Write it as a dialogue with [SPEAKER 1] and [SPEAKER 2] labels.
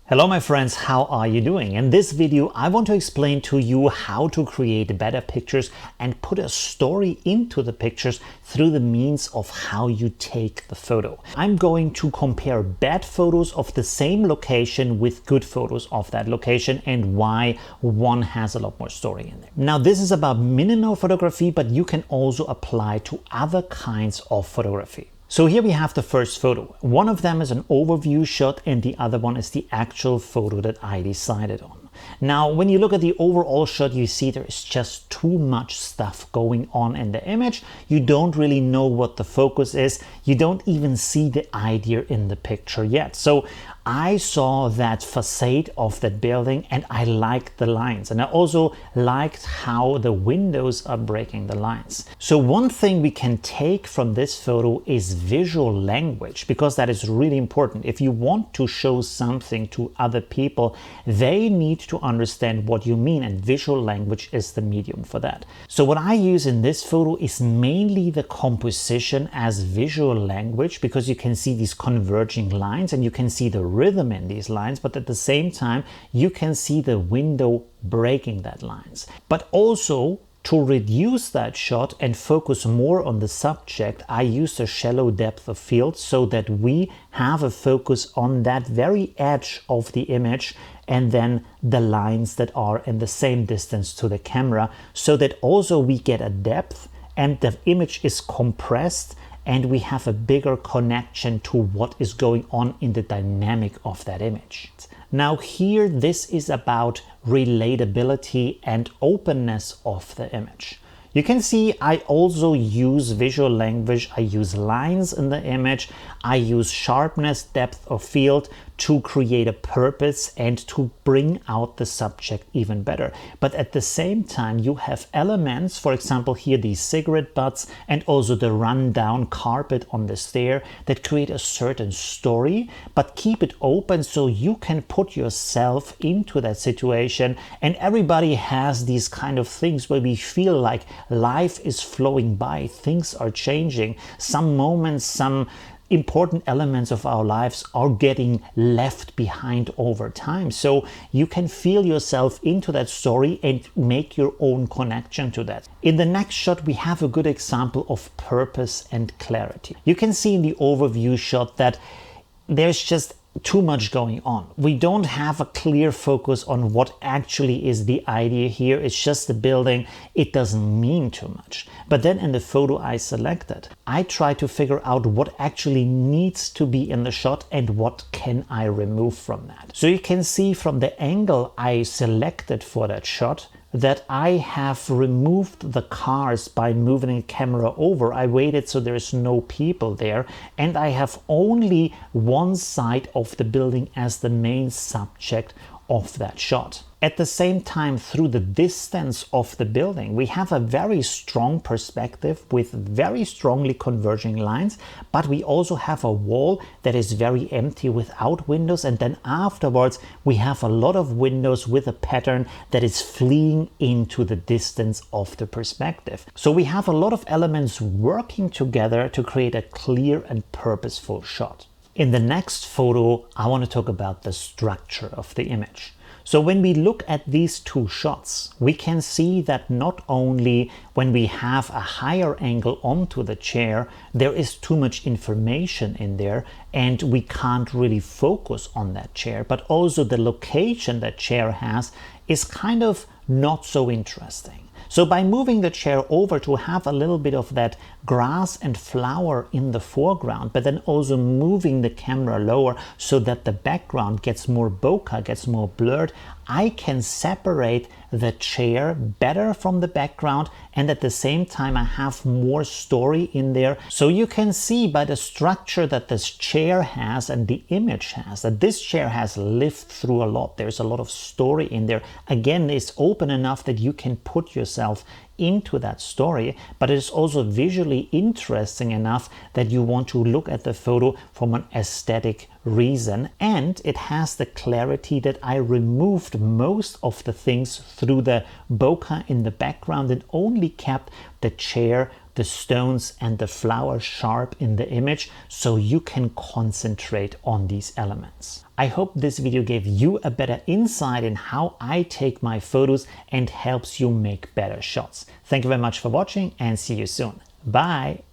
[SPEAKER 1] Hello my friends, how are you doing? In this video I want to explain to you how to create better pictures and put a story into the pictures through the means of how you take the photo. I'm going to compare bad photos of the same location with good photos of that location and why one has a lot more story in there. Now this is about minimal photography, but you can also apply to other kinds of photography. So here we have the first photo. One of them is an overview shot and the other one is the actual photo that I decided on. Now, when you look at the overall shot, you see there is just too much stuff going on in the image. You don't really know what the focus is. You don't even see the idea in the picture yet. So I saw that facade of that building and I liked the lines, and I also liked how the windows are breaking the lines. So one thing we can take from this photo is visual language, because that is really important. If you want to show something to other people, they need to understand what you mean, and visual language is the medium for that. So what I use in this photo is mainly the composition as visual language, because you can see these converging lines and you can see the rhythm in these lines, but at the same time you can see the window breaking that lines. But also, to reduce that shot and focus more on the subject, I used a shallow depth of field so that we have a focus on that very edge of the image and then the lines that are in the same distance to the camera, so that also we get a depth and the image is compressed and we have a bigger connection to what is going on in the dynamic of that image. Now here, this is about relatability and openness of the image. You can see I also use visual language, I use lines in the image, I use sharpness, depth of field to create a purpose and to bring out the subject even better. But at the same time you have elements, for example here these cigarette butts and also the rundown carpet on the stair, that create a certain story, but keep it open so you can put yourself into that situation. And everybody has these kind of things where we feel like life is flowing by, things are changing, some moments, some important elements of our lives are getting left behind over time. So you can feel yourself into that story and make your own connection to that. In the next shot, we have a good example of purpose and clarity. You can see in the overview shot that there's just too much going on. We don't have a clear focus on what actually is the idea here. It's just the building. It doesn't mean too much. But then in the photo I selected, I try to figure out what actually needs to be in the shot and what can I remove from that. So you can see from the angle I selected for that shot that I have removed the cars by moving the camera over. I waited so there's no people there, and I have only one side of the building as the main subject of that shot. At the same time, through the distance of the building, we have a very strong perspective with very strongly converging lines, but we also have a wall that is very empty without windows, and then afterwards we have a lot of windows with a pattern that is fleeing into the distance of the perspective. So we have a lot of elements working together to create a clear and purposeful shot. In the next photo, I want to talk about the structure of the image. So when we look at these two shots, we can see that not only when we have a higher angle onto the chair, there is too much information in there and we can't really focus on that chair, but also the location that chair has is kind of not so interesting. So by moving the chair over to have a little bit of that grass and flower in the foreground, but then also moving the camera lower so that the background gets more bokeh, gets more blurred, I can separate the chair better from the background, and at the same time I have more story in there. So you can see by the structure that this chair has and the image has, that this chair has lived through a lot. There's a lot of story in there. Again, it's open enough that you can put yourself into that story, but it is also visually interesting enough that you want to look at the photo from an aesthetic reason, and it has the clarity that I removed most of the things through the bokeh in the background and only kept the chair the stones and the flower sharp in the image so you can concentrate on these elements. I hope this video gave you a better insight in how I take my photos and helps you make better shots. Thank you very much for watching and see you soon. Bye!